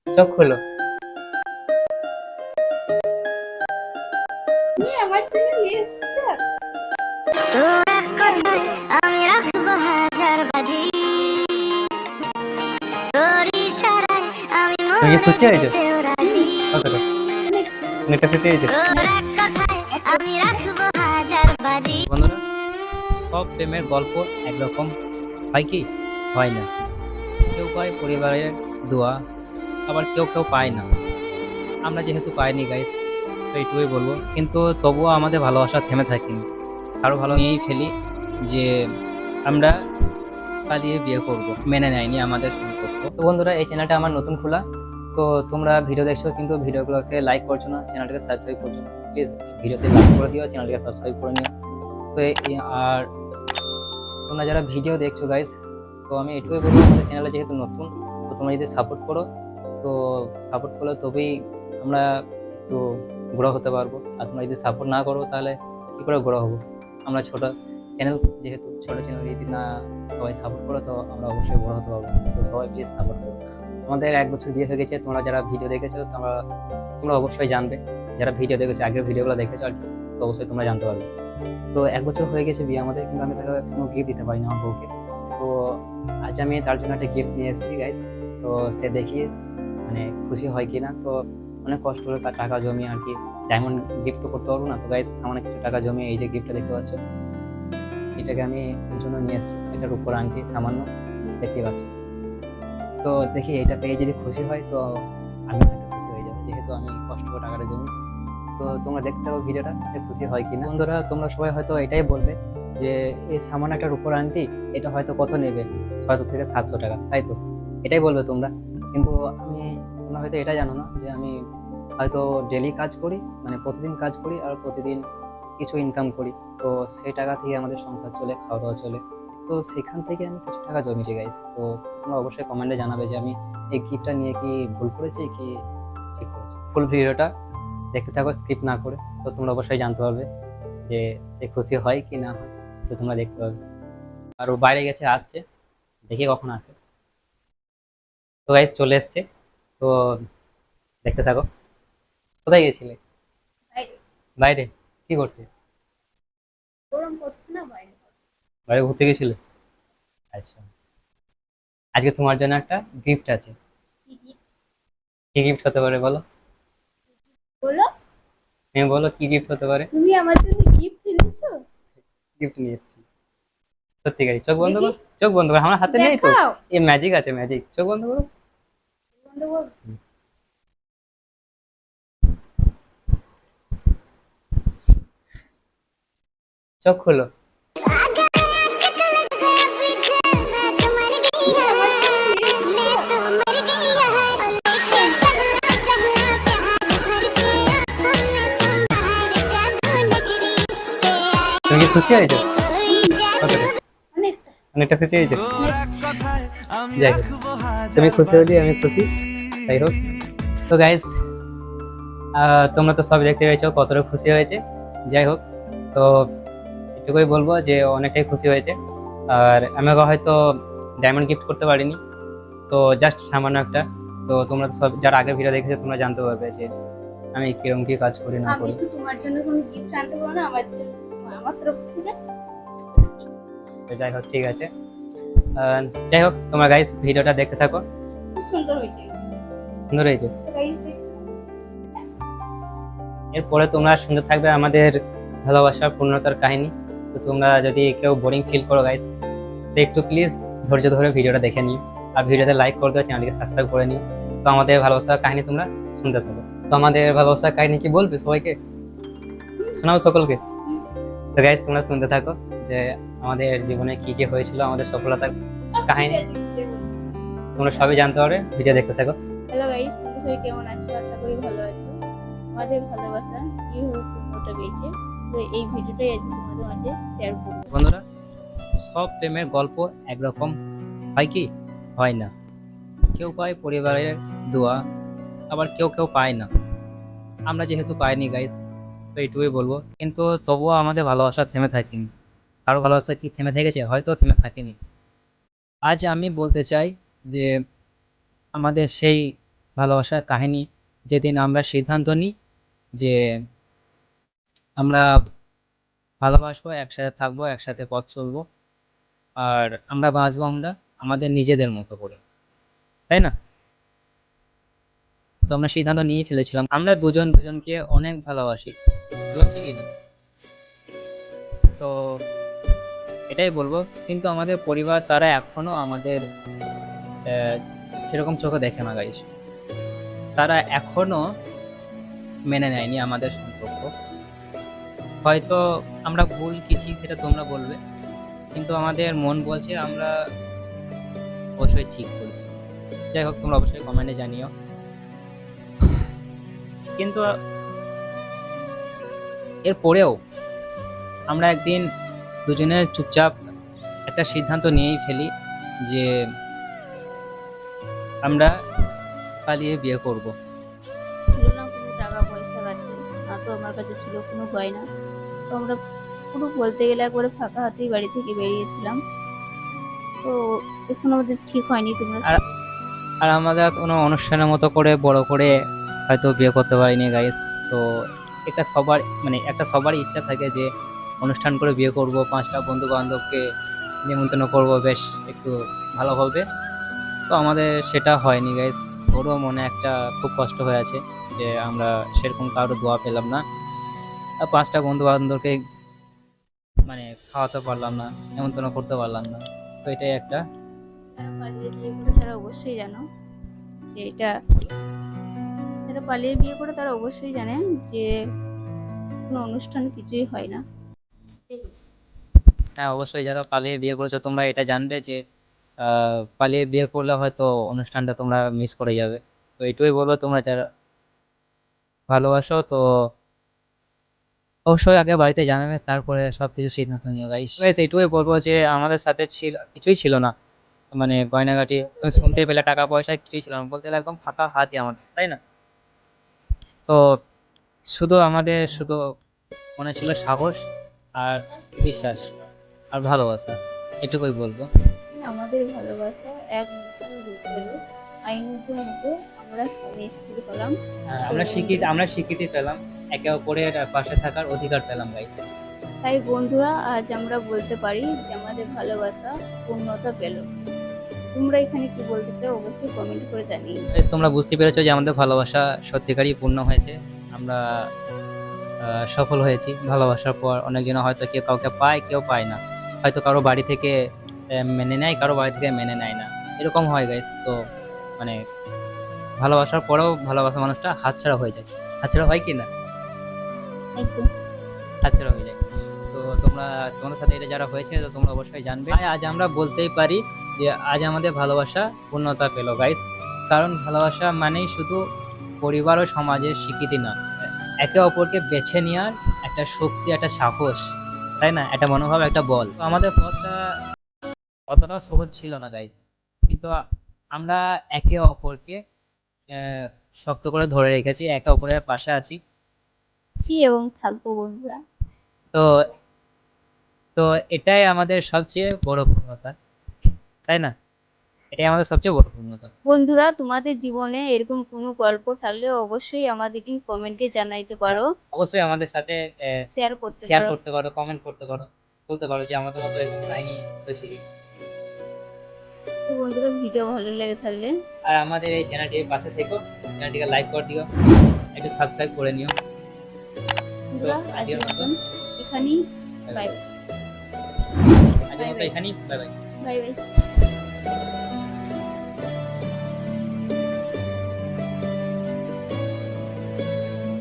চোখ খুলো। আমার জন্য নিয়ে এসেছো? আমি রাখবো হাজার বাজি তোর ইশারায় আমি তুমি কি খুশি হয়েছো? মরতেও রাজি কতটা? অনেক অনেকটা খুশি হয়েছো? তোর এক কথায় আমি রাখবো হাজার বাজি। বন্ধুরা, সব প্রেমের গল্প একরকম হয় কি? হয় না। কেউ পায় পরিবারের দোয়া, আবার কেউ কেউ পায় না। আমরা যেহেতু পাইনি গাইস, তো এইটুকুই বলবো। কিন্তু তবুও আমাদের ভালোবাসা থেমে থাকেনি, আরো ভালো নিয়েই ফেলি যে আমরা পালিয়ে বিয়ে করব। মেনে নেয়নি আমাদের সম্পর্ক। তো বন্ধুরা, এই চ্যানেলটা আমার নতুন খোলা। তো তোমরা ভিডিও দেখছো কিন্তু ভিডিওগুলোকে লাইক করছো না, চ্যানেলটাকে সাবস্ক্রাইব করছো না। প্লিজ ভিডিওতে লাইক করে দিও, চ্যানেলটাকে সাবস্ক্রাইব করে নিও। তো আর তোমরা যারা ভিডিও দেখছো গাইস, তো আমি এটুকুই বলবো, আমাদের চ্যানেলে যেহেতু নতুন, তো তোমরা যদি সাপোর্ট করো, তো সাপোর্ট করলে তবেই আমরা একটু গ্রো হতে পারবো। আর তোমরা যদি সাপোর্ট না করো তাহলে কী করে গ্রো হবো? আমরা ছোট চ্যানেল, যেহেতু ছোট চ্যানেল, যদি না সবাই সাপোর্ট করো তো আমরা অবশ্যই বড় হতে পারবো। তো সবাই প্লিজ সাপোর্ট করো। আমাদের 1 বছর বিয়ে হয়ে গেছে। তোমরা যারা ভিডিও দেখেছো তোমরা অবশ্যই জানবে, যারা ভিডিও দেখেছো, আগের ভিডিওগুলো দেখেছো আর কি, তো অবশ্যই তোমরা জানতে পারবে। তো 1 বছর হয়ে গেছে বিয়ে আমাদের, কিন্তু আমি তাকে কোনো গিফট দিতে পারিনি আমার বউকে। তো আজ আমি তার জন্য একটা গিফট নিয়ে এসেছি গাইস। তো সে দেখি মানে খুশি হয় কিনা। তো অনেক কষ্ট করে তার টাকা জমিয়ে আর কি, ডায়মন্ড গিফট তো করতে পারবো না। তো গাইস, সামান্য কিছু টাকা জমিয়ে এই যে গিফটটা দেখতে পাচ্ছ, এটাকে আমি ওর জন্য নিয়ে এসেছি। এটার উপর আংটি সামান্য দেখতে পাচ্ছ। তো দেখি এটা পেয়ে যদি খুশি হয় তো আমি অনেকটা খুশি হয়ে যাবো, যেহেতু আমি কষ্ট করে টাকাটা জমিয়েছি। তো তোমরা দেখতে পাবো ভিডিওটা, সে খুশি হয় কিনা। বন্ধুরা, তোমরা সবাই হয়তো এটাই বলবে যে এই সামান্য একটা রূপোর আংটি, এটা হয়তো কত নেবে, 600 থেকে 700 টাকা, তাই তো? এটাই বলবে তোমরা। কিন্তু তোমরা হয়তো এটা জানো না যে আমি হয়তো ডেলি কাজ করি, মানে প্রতিদিন কাজ করি আর প্রতিদিন কিছু ইনকাম করি। তো সেই টাকা থেকে আমাদের সংসার চলে, খাওয়া দাওয়া চলে। তো সেখান থেকে আমি কিছু টাকা জমিয়েছি গাইস। তো তোমরা অবশ্যই কমেন্টে জানাবে যে আমি এই গিফটটা নিয়ে কি ভুল করেছি কি ঠিক করেছি। ফুল ভিডিওটা দেখতে থাকো স্কিপ না করে, তো তোমরা অবশ্যই জানতে পারবে যে সে খুশি হয় কি না হয়। তো তোমরা দেখতে পাবে। আর ও বাইরে গেছে, আসছে, দেখি কখন আসে। তো গাইস চলে এসছে। তো দেখতে থাকো। কোথায় গেছিলে? বাইরে। বাইরে? কি করতে? গরম করছে না বাইরে? বাইরে ঘুরতে গেছিলে? আচ্ছা। আজকে তোমার জন্য একটা গিফট আছে। কি gift কি গিফট হতে পারে বলো? বলো? তুমি বলো কি গিফট হতে পারে। তুমি আমার জন্য গিফট এনেছো? গিফট নিয়ে এসেছি। সত্যিকারই। চোখ বন্ধ দেখি, করো, চোখ বন্ধ করো, আমার হাতে নেই তো। দেখাও। এই ম্যাজিক আছে, ম্যাজিক। চোখ বন্ধ করো। বন্ধ করো। চোখ খোলো। তুমি আমার জন্য নিয়ে এসেছো? তুমি কি খুশি হয়েছো? কতটা? অনেকটা। অনেকটা খুশি হয়েছো? যাই হোক, তুমি খুশি হলে আমি খুশি। যাই হোক, তো গাইস, তোমরা তো সব দেখতে পেয়েছো কতটা খুশি হয়েছে। যাই হোক, তো এটুকুই বলবো যে অনেকটাই খুশি হয়েছে। আর আমি ওকে হয়তো ডায়মন্ড গিফট করতে পারিনি, তো জাস্ট সামান্য একটা। তো তোমরা তো সব যারা আগের ভিডিও দেখেছো তোমরা জানতে পারবে যে আমি কিরকম কি কাজ করি না আমি করি। তো তোমার জন্য কোনো গিফট আনতে পারবো না, আমার জন্য আমার তরফ থেকে। তো যাই হোক, ঠিক আছে। আহ, যাই হোক, তোমরা গাইস ভিডিওটা দেখতে থাকো। খুব সুন্দর হয়েছে। সুন্দর হয়েছে। So guys, এরপরে তোমরা শুনতে থাকবে আমাদের ভালোবাসার পূর্ণতার কাহিনী। তো তোমরা যদি কেউ বোরিং ফিল করো গাইস, তো একটু প্লিজ ধৈর্য ধরে ভিডিওটা দেখে নিও। আর ভিডিওতে লাইক করে দিও, চ্যানেলকে সাবস্ক্রাইব করে নিও। তো আমাদের ভালোবাসার কাহিনী তোমরা শুনতে থাকো। তো আমাদের ভালোবাসার কাহিনী কি বলবে সবাইকে? শোনাও সকলকে। তো গাইস তোমরা শুনতে থাকো যে আমাদের জীবনে কি কি হয়েছিল, আমাদের সফলতার কাহিনী তোমরা সবই জানতে পারবে। ভিডিও দেখতে থাকো। হ্যালো গাইস, তোমরা সবাই কেমন আছো? আশা করি ভালো আছো। আমাদের ভালোবাসা কিভাবে পূর্ণতা পেয়েছে, তো এই ভিডিওটাই আজ তোমাদের মাঝে শেয়ার করবো। বন্ধুরা, সব প্রেমের গল্প একরকম হয় কি? হয় না। কেউ পায় পরিবারের দোয়া, আবার কেউ কেউ পায় না। আমরা যেহেতু পাইনি গাইস, তো এইটুকুই বলবো। কিন্তু তবুও আমাদের ভালোবাসা থেমে থাকেনি। কারো ভালোবাসা কি থেমে থেকেছে? হয়তো থেমে থাকেনি। আজ আমি বলতে চাই যে আমাদের সেই ভালোবাসার কাহিনী, যেদিন আমরা সিদ্ধান্ত নিই যে আমরা ভালোবাসবো, একসাথে থাকবো, একসাথে পথ চলবো, আর আমরা বাঁচবো আমরা আমাদের নিজেদের মতো করে, তাই না? তো আমরা সিদ্ধান্ত নিয়ে ফেলেছিলাম, আমরা দুজন দুজনকে অনেক ভালোবাসি, বুঝতে কি না? তো এটাই বলবো, কিন্তু আমাদের পরিবার তারা এখনো আমাদের সেরকম চোখে দেখে না গাইস, তারা এখনো মেনে নেয়নি আমাদের সম্পর্ক। হয়তো আমরা ভুল কি ঠিক সেটা তোমরা বলবে, কিন্তু আমাদের মন বলছে আমরা অবশ্যই ঠিক করেছি। যাই হোক, তোমরা অবশ্যই কমেন্টে জানিও। কিন্তু এরপরেও আমরা একদিন দুজনে চুপচাপ একটা সিদ্ধান্ত নিয়েই ফেলি যে আমরা পালিয়ে বিয়ে করব। ছিল না কোনো টাকা পয়সা কাছে, না তো আমার কাছে ছিল কোনো গয়না। তো আমরা পুরো বলতে গেলে একবারে ফাঁকা হাতেই বাড়ি থেকে বেরিয়েছিলাম। তো এখন আমাদের ঠিক হয়নি। তোমরা আর আমরা কোনো অনুষ্ঠানের মতো করে বড় করে হয়তো বিয়ে করতে পারিনি গাইস। তো এটা সবার একটা সবারই ইচ্ছা থাকে যে অনুষ্ঠান করে বিয়ে করব, 5টা বন্ধু বান্ধবকে নিমন্ত্রণ করব, বেশ একটু ভালো হবে। তো আমাদের সেটা হয়নি গাইস। ওরও মনে একটা খুব কষ্ট হয়ে আছে যে আমরা সেরকম কারো দোয়া পেলাম না, আর 5টা বন্ধু বান্ধবকে খাওয়াতে পারলাম না, নিমন্ত্রণ করতে পারলাম না। তো এটাই একটা পালিয়ে বিয়ে করে তারা অবশ্যই জানো যে এটা, যারা পালিয়ে বিয়ে করে তারা অবশ্যই জানে যে কোনো অনুষ্ঠান কিছুই হয় না। হ্যাঁ, অবশ্যই যারা পালিয়ে বিয়ে করেছো তোমরা এটা জানবে যে পালিয়ে বিয়ে করলে হয়তো অনুষ্ঠানটা তোমরা মিস করে যাবে। তো এইটুকুই বলবো, তোমরা যারা ভালোবাসো তো অবশ্যই আগে বাড়িতে জানাবে, তারপরে সবকিছু সিদ্ধান্ত নিও গাইস। এইটুকুই বলবো যে আমাদের সাথে কিছুই ছিল না, গয়নাগাটি তুমি শুনতে পেলে, টাকা পয়সা কিছুই ছিল না, বলতে গেলে একদম ফাঁকা হাতই আমাদের, তাই না? তো শুধু মনে ছিল সাহস আর বিশ্বাস আর ভালোবাসা, এটুকুই বলবো। আমাদের ভালোবাসা এক মুঠো রূপ পেল, আইনুর মতো আমরা স্বামী স্ত্রী হলাম। আমরা স্বীকৃতি পেলাম, একে অপরের পাশে থাকার অধিকার পেলাম গাইস। তাই বন্ধুরা, আজ আমরা বলতে পারি যে আমাদের ভালোবাসা পূর্ণতা পেল। তোমরা এখানে কি বলতে চাও অবশ্যই কমেন্ট করে জানিও। Guys, তোমরা বুঝতে পেরেছো যে আমাদের ভালোবাসা সত্যিকারই পূর্ণ হয়েছে, আমরা সফল হয়েছি। ভালোবাসার পর অনেকজন হয়তো কেউ কাউকে পায়, কেউ পায় না, হয়তো কারো বাড়ি থেকে মেনে নেয়, কারো বাড়ি থেকে মেনে নেয় না, এরকম হয় গাইস। তো ভালোবাসার পরেও ভালোবাসা মানুষটা হাতছাড়া হয়ে যায়, হাতছাড়া হয় কি না? একদম হাতছাড়া হয়ে যায়। তো তোমাদের সাথে এটা যারা হয়েছে, তো তোমরা অবশ্যই জানবে। আজ আমরা বলতেই পারি যে আজ আমাদের ভালোবাসা পূর্ণতা পেল গাইস। কারণ ভালোবাসা মানেই শুধু পরিবার ও সমাজের স্বীকৃতি না, একে অপরকে বেছে নেওয়ার একটা শক্তি, একটা সাহস, তাই না? একটা মনোভাব, একটা বল। তো আমাদের পথটা অতটা সহজ ছিল না গাইস, কিন্তু আমরা একে অপরকে শক্ত করে ধরে রেখেছি, একে অপরের পাশে আছি। এবং থাকবো বন্ধুরা। তো তো এটাই আমাদের সবচেয়ে বড় পূর্ণতা, তাই না? এটাই আমাদের সবচেয়ে বড় পূর্ণতা। বন্ধুরা, তোমাদের জীবনে এরকম কোনো গল্প থাকলে অবশ্যই আমাদেরকে কমেন্টে জানাইতে পারো, অবশ্যই আমাদের সাথে শেয়ার শেয়ার পারো। করতে পারো, কমেন্ট করতে পারো, বলতে পারো যে আমাদের মতো এরকম কাহিনী হয়েছিল। তো বন্ধুরা, ভিডিও ভালো লেগে থাকলে আর আমাদের এই চ্যানেলটির পাশে থেকো, চ্যানেলটিকে লাইক করে দিও, একটু সাবস্ক্রাইব করে নিও। বন্ধুরা আজকের মতন এখানেই বাই আজকের মতো এখানেই, বাই বাই। Bye bye.